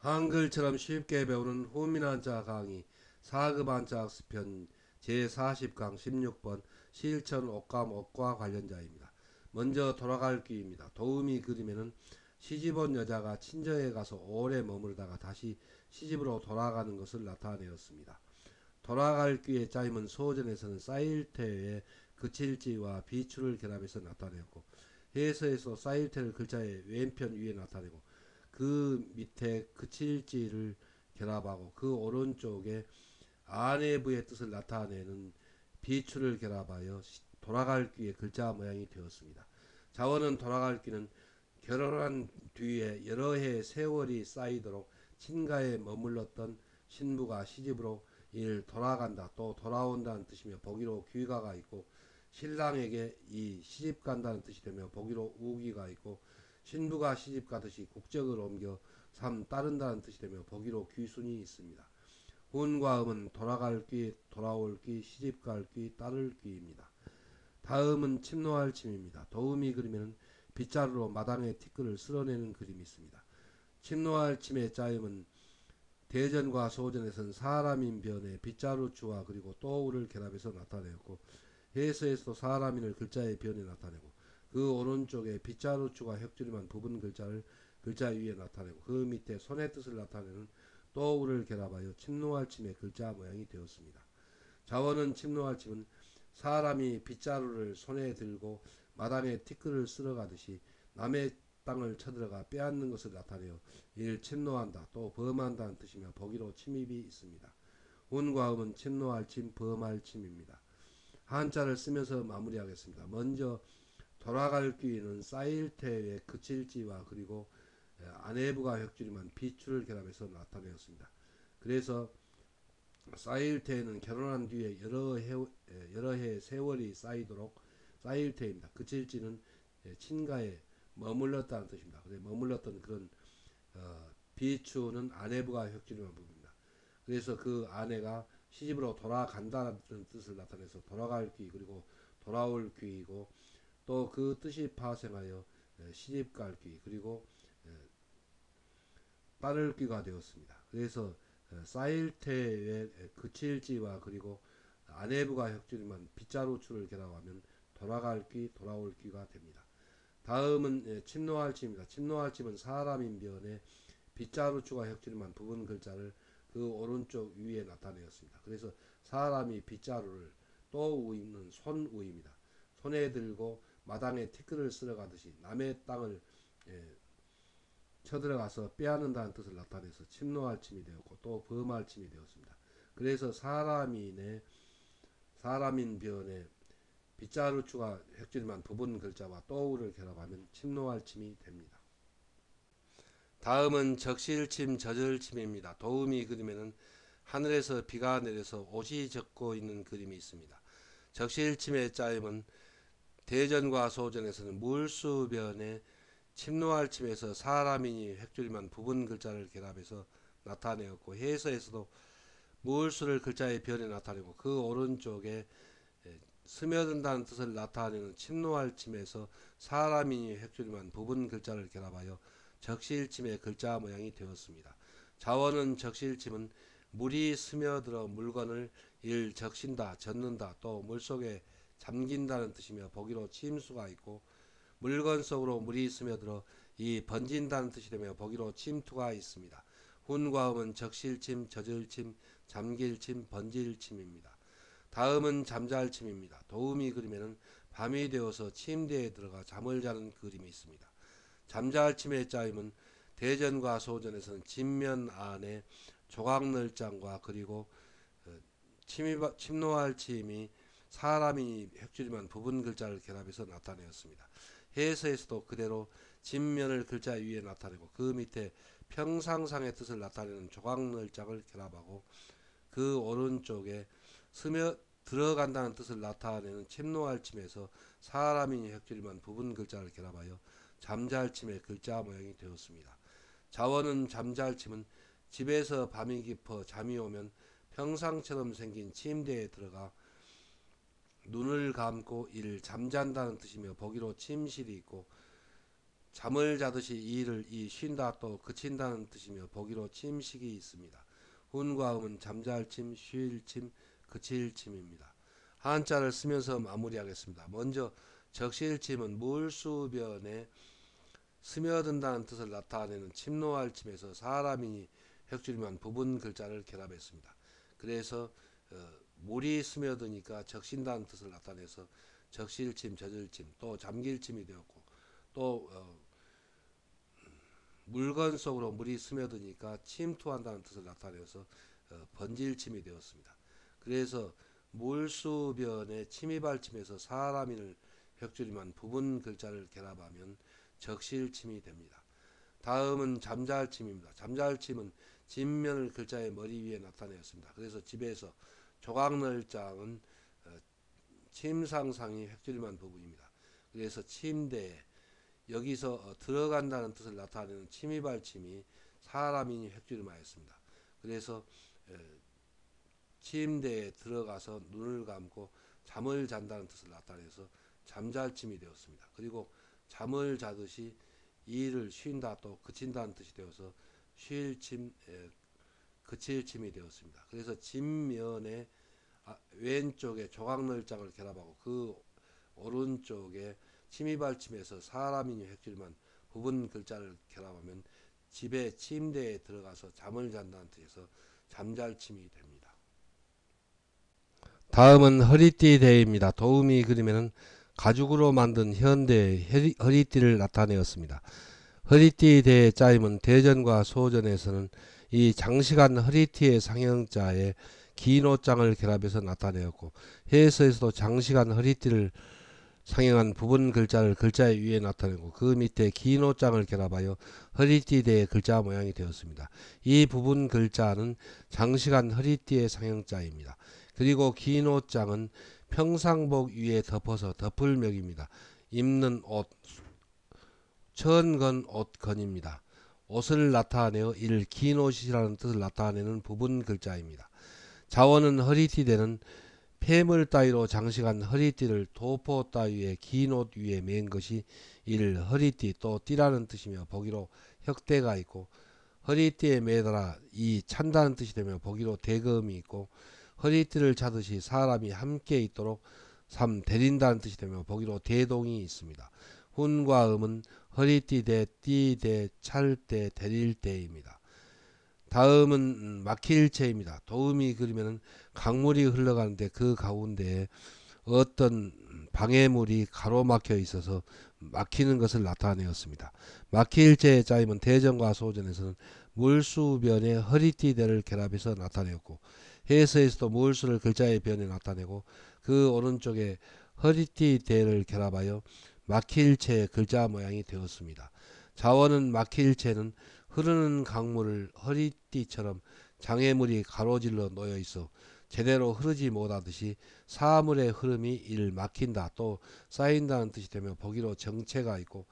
한글처럼 쉽게 배우는 후민한자 강의 4급 한자 학습편 제40강 16번 실천 옥감 옥과 관련자입니다. 먼저 돌아갈 귀입니다. 도우미 그림에는 시집온 여자가 친정에 가서 오래 머무르다가 다시 시집으로 돌아가는 것을 나타내었습니다. 돌아갈 귀의 짜임은 소전에서는 쌓일테의 그칠지와 비추를 결합해서 나타내었고, 해서에서 쌓일테를 글자의 왼편 위에 나타내고 그 밑에 그칠지를 결합하고 그 오른쪽에 아내부의 뜻을 나타내는 비추를 결합하여 돌아갈 귀의 글자 모양이 되었습니다. 자원은 돌아갈 귀는 결혼한 뒤에 여러 해의 세월이 쌓이도록 친가에 머물렀던 신부가 시집으로 일 돌아간다 또 돌아온다는 뜻이며 보기로 귀가가 있고, 신랑에게 이 시집 간다는 뜻이 되며 보기로 우기가 있고, 신부가 시집 가듯이 국적을 옮겨 삼 따른다는 뜻이 되며 보기로 귀순이 있습니다. 혼과 음은 돌아갈 귀, 돌아올 귀, 시집 갈 귀, 따를 귀입니다. 다음은 침노할 침입니다. 도우미 그림에는 빗자루로 마당에 티끌을 쓸어내는 그림이 있습니다. 침노할 침의 짜임은 대전과 소전에서는 사람인 변에 빗자루추와 그리고 또우를 결합해서 나타내었고, 해서에서도 사람인을 글자의 변에 나타내고 그 오른쪽에 빗자루추가 혁줄임한 부분 글자를 글자 위에 나타내고 그 밑에 손의 뜻을 나타내는 또우를 결합하여 침노할 침의 글자 모양이 되었습니다. 자원은 침노할 침은 사람이 빗자루를 손에 들고 마당에 티끌을 쓸어가듯이 남의 땅을 쳐들어가 빼앗는 것을 나타내어 이를 침노한다 또 범한다는 뜻이며 보기로 침입이 있습니다. 운과 음은 침노할 침, 범할 침입니다. 한자를 쓰면서 마무리하겠습니다. 먼저 돌아갈 귀는 쌓일테의 그칠지와 그리고 아내부가 혁줄임한 비추를 결합해서 나타내었습니다. 그래서 쌓일테는 결혼한 뒤에 여러 해 세월이 쌓이도록 쌓일테입니다. 그칠지는 친가에 머물렀다는 뜻입니다. 머물렀던 그런 비추는 아내부가 혁줄임한 부분입니다. 그래서 그 아내가 시집으로 돌아간다는 뜻을 나타내서 돌아갈 귀 그리고 돌아올 귀이고, 또 그 뜻이 파생하여 시집갈 귀 그리고 따를 귀가 되었습니다. 그래서 쌓일테의 그칠지와 그리고 아내부가 혁줄임한 빗자루추를 결합하면 돌아갈 귀 돌아올 귀가 됩니다. 다음은 침노할 침입니다. 침노할 침은 사람인 변에 빗자루추가 혁줄임한 부분 글자를 그 오른쪽 위에 나타내었습니다. 그래서 사람이 빗자루를 또 우이는 손우입니다. 손에 들고 마당에 티끌을 쓸어가듯이 남의 땅을 쳐들어가서 빼앗는다는 뜻을 나타내서 침노할 침이 되었고 또 범할 침이 되었습니다. 그래서 사람인 변에 빗자루추가 획줄임한 부분 글자와 또우를 결합하면 침노할 침이 됩니다. 다음은 적실침, 젖을침입니다. 도우미 그림에는 하늘에서 비가 내려서 옷이 젖고 있는 그림이 있습니다. 적실침의 짜임은 대전과 소전에서는 물수변에 침노할 침에서 사람인이 획줄임한 부분 글자를 결합해서 나타내었고, 해서에서도 물수를 글자의 변에 나타내고 그 오른쪽에 스며든다는 뜻을 나타내는 침노할 침에서 사람인이 획줄임한 부분 글자를 결합하여 적실침의 글자 모양이 되었습니다. 자원은 적실침은 물이 스며들어 물건을 적신다, 젖는다, 또 물속에 잠긴다는 뜻이며 보기로 침수가 있고, 물건 속으로 물이 스며들어 이 번진다는 뜻이 되며 보기로 침투가 있습니다. 훈과 음은 적실침, 젖을침, 잠길침, 번질침입니다. 다음은 잠잘침입니다. 도우미 그림에는 밤이 되어서 침대에 들어가 잠을 자는 그림이 있습니다. 잠잘침의 짜임은 대전과 소전에서는 진면 안에 조각널장과 그리고 침노할 침이 사람이 획줄임한 부분 글자를 결합해서 나타내었습니다. 해서에서도 그대로 진면을 글자 위에 나타내고 그 밑에 평상상의 뜻을 나타내는 조각널장을 결합하고 그 오른쪽에 스며 들어간다는 뜻을 나타내는 침노할 침에서 사람이 획줄임한 부분 글자를 결합하여 잠잘침의 글자 모양이 되었습니다. 자원은 잠잘침은 집에서 밤이 깊어 잠이 오면 평상처럼 생긴 침대에 들어가 눈을 감고 잠잔다는 뜻이며 보기로 침실이 있고, 잠을 자듯이 이를 이 쉰다 또 그친다는 뜻이며 보기로 침식이 있습니다. 훈과 음은 잠잘 침, 쉴 침, 그칠 침입니다. 한자를 쓰면서 마무리하겠습니다. 먼저 적실침은 물수변에 스며든다는 뜻을 나타내는 침노할 침에서 사람이 획줄이만 부분 글자를 결합했습니다. 그래서 물이 스며드니까 적신다는 뜻을 나타내서 적실침, 젖을침, 또 잠길침이 되었고, 또 물건 속으로 물이 스며드니까 침투한다는 뜻을 나타내서 번질침이 되었습니다. 그래서 물수변에 침입할 침에서 사람인을 획줄이만 부분 글자를 결합하면 적실침이 됩니다. 다음은 잠잘침입니다. 잠잘침은 진면을 글자의 머리 위에 나타내었습니다. 그래서 집에서 조각널장은 침상상이 획줄이만 부분입니다. 그래서 침대에 여기서 들어간다는 뜻을 나타내는 침입할 침이 사람인이 획줄임하였습니다. 그래서 침대에 들어가서 눈을 감고 잠을 잔다는 뜻을 나타내서 잠잘침이 되었습니다. 그리고 잠을 자듯이 이를 쉰다 또 그친다는 뜻이 되어서 쉴침, 그칠침이 되었습니다. 그래서 집면에 왼쪽에 조각널장을 결합하고 그 오른쪽에 침입할침에서 사람인이 획줄만 부분 글자를 결합하면 집에 침대에 들어가서 잠을 잔다는 뜻에서 잠잘침이 됩니다. 다음은 허리띠 대입니다. 도우미 그림에는 가죽으로 만든 현대의 허리띠를 나타내었습니다. 허리띠 대의 짜임은 대전과 소전에서는 이 장시간 허리띠의 상형자에 긴 옷장을 결합해서 나타내었고, 해에서도 장시간 허리띠를 상형한 부분 글자를 글자 위에 나타내고 그 밑에 긴 옷장을 결합하여 허리띠 대의 글자 모양이 되었습니다. 이 부분 글자는 장시간 허리띠의 상형자입니다. 그리고 긴 옷장은 평상복 위에 덮어서 덮을명입니다. 입는 옷, 천건 옷건입니다. 옷을 나타내어 이를 긴 옷이라는 뜻을 나타내는 부분 글자입니다. 자원은 허리띠대는 폐물 따위로 장식한 허리띠를 도포 따위의 긴 옷 위에 맨 것이 이를 허리띠 또 띠라는 뜻이며 보기로 혁대가 있고, 허리띠에 매달아 이 찬다는 뜻이 되며 보기로 대금이 있고, 허리띠를 차듯이 사람이 함께 있도록 삼 데린다는 뜻이 되며 보기로 대동이 있습니다. 훈과 음은 허리띠대, 띠대, 찰대, 데릴대입니다. 다음은 막힐체입니다. 도우미 그리면은 강물이 흘러가는데 그 가운데에 어떤 방해물이 가로막혀 있어서 막히는 것을 나타내었습니다. 막힐체의 짜임은 대전과 소전에서는 물수변에 허리띠대를 결합해서 나타내었고, 해서에서도 물수를 글자의 변에 나타내고 그 오른쪽에 허리띠대를 결합하여 막힐체의 글자 모양이 되었습니다. 자원은 막힐체는 흐르는 강물을 허리띠처럼 장애물이 가로질러 놓여 있어 제대로 흐르지 못하듯이 사물의 흐름이 이를 막힌다 또 쌓인다는 뜻이 되며 보기로 정체가 있고,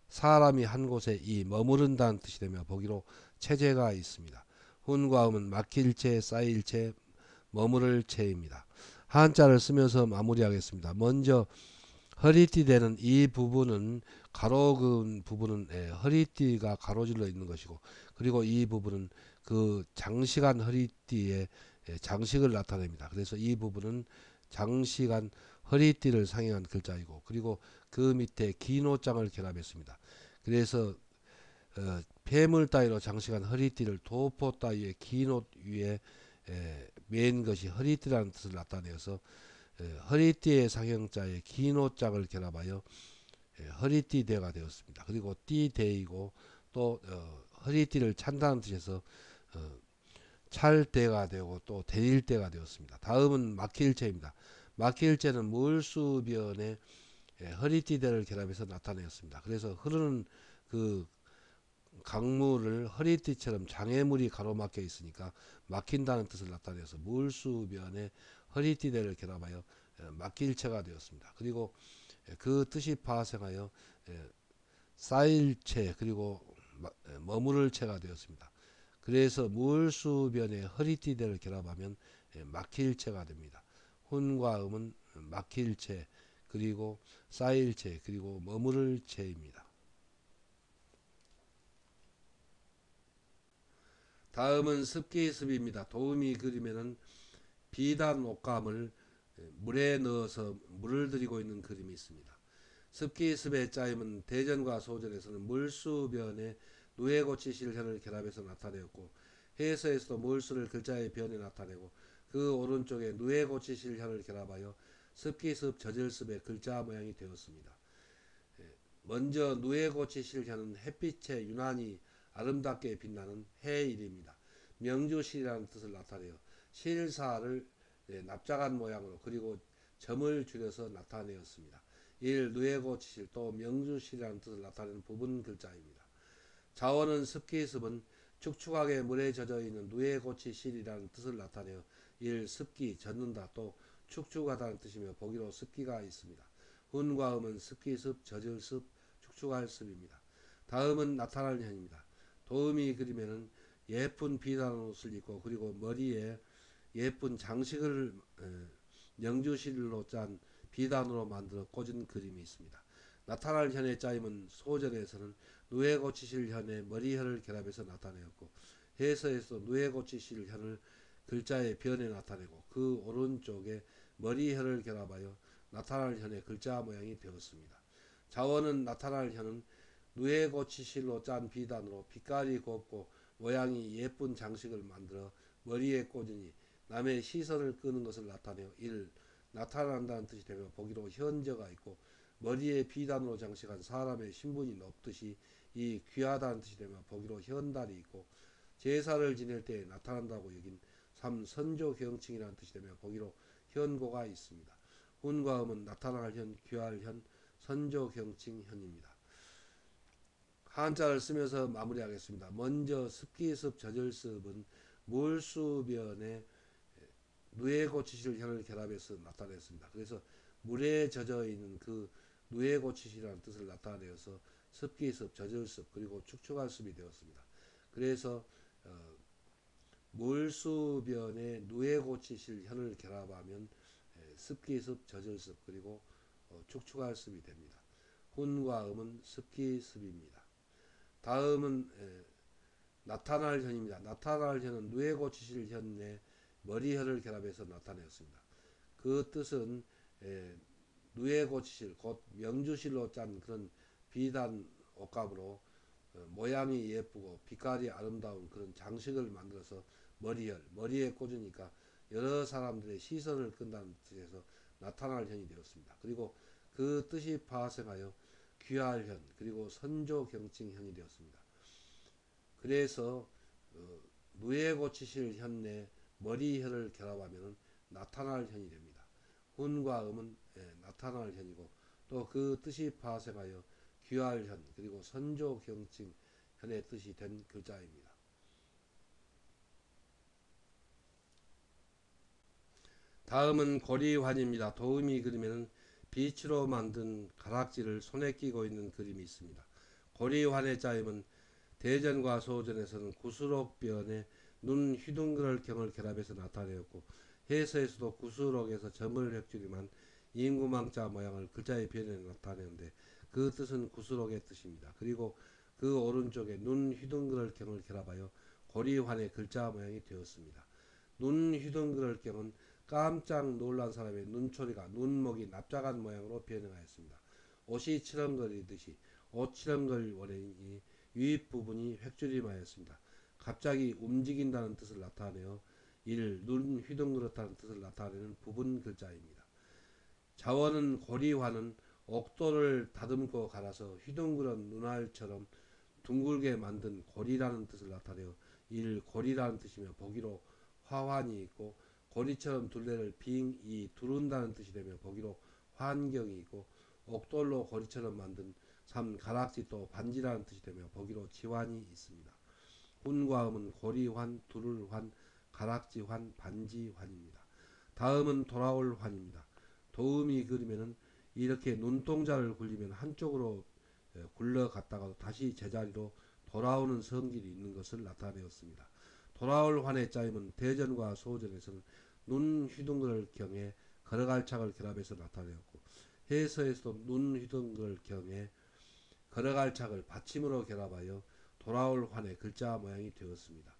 사람이 한 곳에 이 머무른다는 뜻이 되며 보기로 체제가 있습니다. 훈과 음은 막힐 채, 쌓일 채, 머무를 채입니다. 한자를 쓰면서 마무리하겠습니다. 먼저 허리띠대는 이 부분은 가로 부분은 허리띠가 가로질러 있는 것이고, 그리고 이 부분은 그 장시간 허리띠의 장식을 나타냅니다. 그래서 이 부분은 장시간 허리띠를 상징한 글자이고, 그리고 그 밑에 긴 옷장을 결합했습니다. 그래서 폐물 따위로 장식한 허리띠를 도포 따위의 긴 옷 위에 맨 것이 허리띠라는 뜻을 나타내어서 허리띠의 상형자에 긴 옷장을 결합하여 허리띠대가 되었습니다. 그리고 띠대이고 또 허리띠를 찬다는 뜻에서 찰대가 되고 또 대릴대가 되었습니다. 다음은 막힐체입니다. 막힐체는 물수변에 허리띠대를 결합해서 나타내었습니다. 그래서 흐르는 그 강물을 허리띠처럼 장애물이 가로막혀 있으니까 막힌다는 뜻을 나타내서 물수변에 허리띠대를 결합하여 막힐체가 되었습니다. 그리고 그 뜻이 파생하여 쌓일체 그리고 머무를 체가 되었습니다. 그래서 물수변에 허리띠대를 결합하면 막힐체가 됩니다. 훈과 음은 막힐체 그리고 쌓일체 그리고 머무를 체입니다. 다음은 습기습입니다. 도우미 그림에는 비단 옷감을 물에 넣어서 물을 들이고 있는 그림이 있습니다. 습기습의 짜임은 대전과 소전에서는 물수변에 누에고치실현을 결합해서 나타내었고, 해서에서도 물수를 글자의 변에 나타내고, 그 오른쪽에 누에고치실현을 결합하여 습기습 저질습의 글자 모양이 되었습니다. 먼저 누에고치실현은 햇빛에 유난히 아름답게 빛나는 해일입니다. 명주실이라는 뜻을 나타내어 실사를 납작한 모양으로 그리고 점을 줄여서 나타내었습니다. 1. 누에고치실 또 명주실이라는 뜻을 나타내는 부분 글자입니다. 자원은 습기습은 축축하게 물에 젖어 있는 누에고치실이라는 뜻을 나타내어 1. 습기 젖는다 또 축축하다는 뜻이며 보기로 습기가 있습니다. 훈과음은 습기습 젖을습 축축할 습입니다. 다음은 나타날 현입니다. 도우미 그림에는 예쁜 비단 옷을 입고 그리고 머리에 예쁜 장식을 명주실로 짠 비단으로 만들어 꽂은 그림이 있습니다. 나타날 현의 짜임은 소전에서는 누에고치실 현의 머리현을 결합해서 나타내었고, 해서에서 누에고치실 현을 글자의 변에 나타내고 그 오른쪽에 머리현을 결합하여 나타날 현의 글자 모양이 되었습니다. 자원은 나타날 현은 누에고치실로 짠 비단으로 빛깔이 곱고 모양이 예쁜 장식을 만들어 머리에 꽂으니 남의 시선을 끄는 것을 나타내어 1. 나타난다는 뜻이 되며 보기로 현저가 있고, 머리에 비단으로 장식한 사람의 신분이 높듯이 이 귀하다는 뜻이 되며 보기로 현달이 있고, 제사를 지낼 때에 나타난다고 여긴 3. 선조경칭이라는 뜻이 되며 보기로 현고가 있습니다. 훈과 음은 나타날 현, 귀할 현, 선조경칭 현입니다. 한자를 쓰면서 마무리하겠습니다. 먼저 습기습 저절습은 물수변에 누에고치실 현을 결합해서 나타냈습니다. 그래서 물에 젖어 있는 그 누에고치실이라는 뜻을 나타내어서 습기습, 젖을습, 그리고 축축할 습이 되었습니다. 그래서 물수변에 누에고치실 현을 결합하면 습기습, 젖을습, 그리고 축축할 습이 됩니다. 훈과 음은 습기습입니다. 다음은 나타날 현입니다. 나타날 현은 누에고치실 현에 머리현을 결합해서 나타내었습니다. 그 뜻은 누에고치실 곧 명주실로 짠 그런 비단 옷감으로 모양이 예쁘고 빛깔이 아름다운 그런 장식을 만들어서 머리에 꽂으니까 여러 사람들의 시선을 끈다는 뜻에서 나타날 현이 되었습니다. 그리고 그 뜻이 파생하여 귀할 현 그리고 선조경칭 현이 되었습니다. 그래서 누에고치실 현내 머리현을 결합하면 나타날 현이 됩니다. 훈과 음은 나타날 현이고 또 그 뜻이 파생하여 귀할 현 그리고 선조경칭 현의 뜻이 된 글자입니다. 다음은 고리환입니다. 도우미 그림에는 빛으로 만든 가락지를 손에 끼고 있는 그림이 있습니다. 고리환의 짜임은 대전과 소전에서는 구수록변에 눈 휘둥그럴 경을 결합해서 나타내었고, 해서에서도 구수록에서 점을 획줄임한 임구망자 모양을 글자의 변에 나타내는데 그 뜻은 구수록의 뜻입니다. 그리고 그 오른쪽에 눈 휘둥그럴 경을 결합하여 고리환의 글자 모양이 되었습니다. 눈 휘둥그럴 경은 깜짝 놀란 사람의 눈초리가 눈목이 납작한 모양으로 변형하였습니다. 옷이 치렁거리듯이 옷 치렁거릴 원인이 윗부분이 획줄임하였습니다. 갑자기 움직인다는 뜻을 나타내어 1. 눈 휘둥그렇다는 뜻을 나타내는 부분 글자입니다. 자원은 고리환은 옥도를 다듬고 갈아서 휘둥그런 눈알처럼 둥글게 만든 고리라는 뜻을 나타내어 1. 고리라는 뜻이며 보기로 화환이 있고, 고리처럼 둘레를 빙이 두른다는 뜻이 되며 보기로 환경이 있고, 옥돌로 고리처럼 만든 3. 가락지 또 반지라는 뜻이 되며 보기로 지환이 있습니다. 훈과 음은 고리환, 두를환, 가락지환, 반지환입니다. 다음은 돌아올 환입니다. 도우미 그림에는 이렇게 눈동자를 굴리면 한쪽으로 굴러갔다가 다시 제자리로 돌아오는 성길이 있는 것을 나타내었습니다. 돌아올 환의 짜임은 대전과 소전에서는 눈 휘둥그럴 경에 걸어갈착을 결합해서 나타내었고, 해서에서도 눈 휘둥그럴 경에 걸어갈착을 받침으로 결합하여 돌아올 환의 글자 모양이 되었습니다.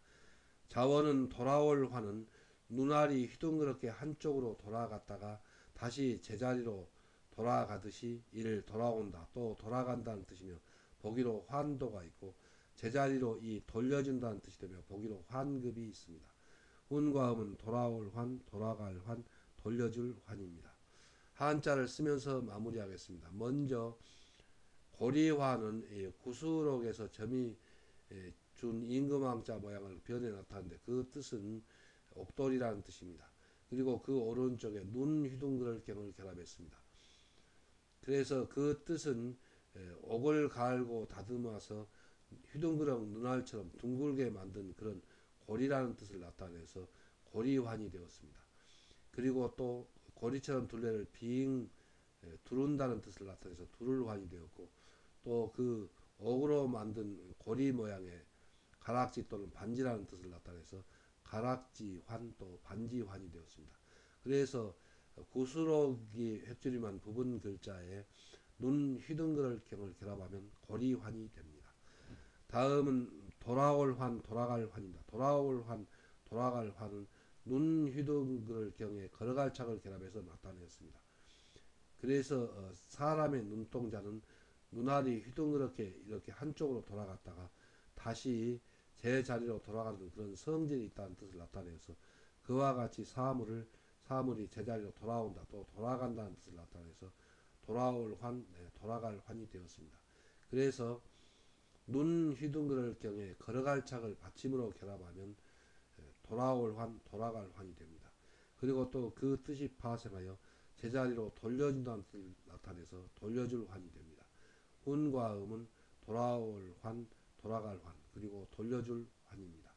자원은 돌아올 환은 눈알이 휘둥그렇게 한쪽으로 돌아갔다가 다시 제자리로 돌아가듯이 이를 돌아온다 또 돌아간다는 뜻이며 보기로 환도가 있고 제자리로 이 돌려준다는 뜻이 되며 보기로 환급이 있습니다. 운과 음은 돌아올 환, 돌아갈 환, 돌려줄 환입니다. 한자를 쓰면서 마무리하겠습니다. 먼저 고리환은 구수록에서 점이 준 임금왕자 모양을 변해 나타났는데 그 뜻은 옥돌이라는 뜻입니다. 그리고 그 오른쪽에 눈 휘둥그럴 경을 결합했습니다. 그래서 그 뜻은 옥을 갈고 다듬어서 휘둥그렁 눈알처럼 둥글게 만든 그런 고리라는 뜻을 나타내서 고리환이 되었습니다. 그리고 또 고리처럼 둘레를 빙 두른다는 뜻을 나타내서 두를환이 되었고 또 그 옥으로 만든 고리 모양의 가락지 또는 반지라는 뜻을 나타내서 가락지환 또 반지환이 되었습니다. 그래서 구수록이 획줄임한 부분 글자에 눈 휘둥그럴 경을 결합하면 고리환이 됩니다. 다음은 돌아올 환, 돌아갈 환입니다. 돌아올 환, 돌아갈 환은 눈 휘둥그럴 경에 걸어갈 착을 결합해서 나타냈습니다. 그래서 사람의 눈동자는 눈알이 휘둥그렇게 이렇게 한쪽으로 돌아갔다가 다시 제자리로 돌아가는 그런 성질이 있다는 뜻을 나타내서 그와 같이 사물이 제자리로 돌아온다 또 돌아간다는 뜻을 나타내서 돌아올 환, 돌아갈 환이 되었습니다. 그래서 눈 휘둥그럴 경에 걸어갈 착을 받침으로 결합하면 돌아올 환, 돌아갈 환이 됩니다. 그리고 또 그 뜻이 파생하여 제자리로 돌려준다는 뜻을 나타내서 돌려줄 환이 됩니다. 운과 음은 돌아올 환, 돌아갈 환, 그리고 돌려줄 환입니다.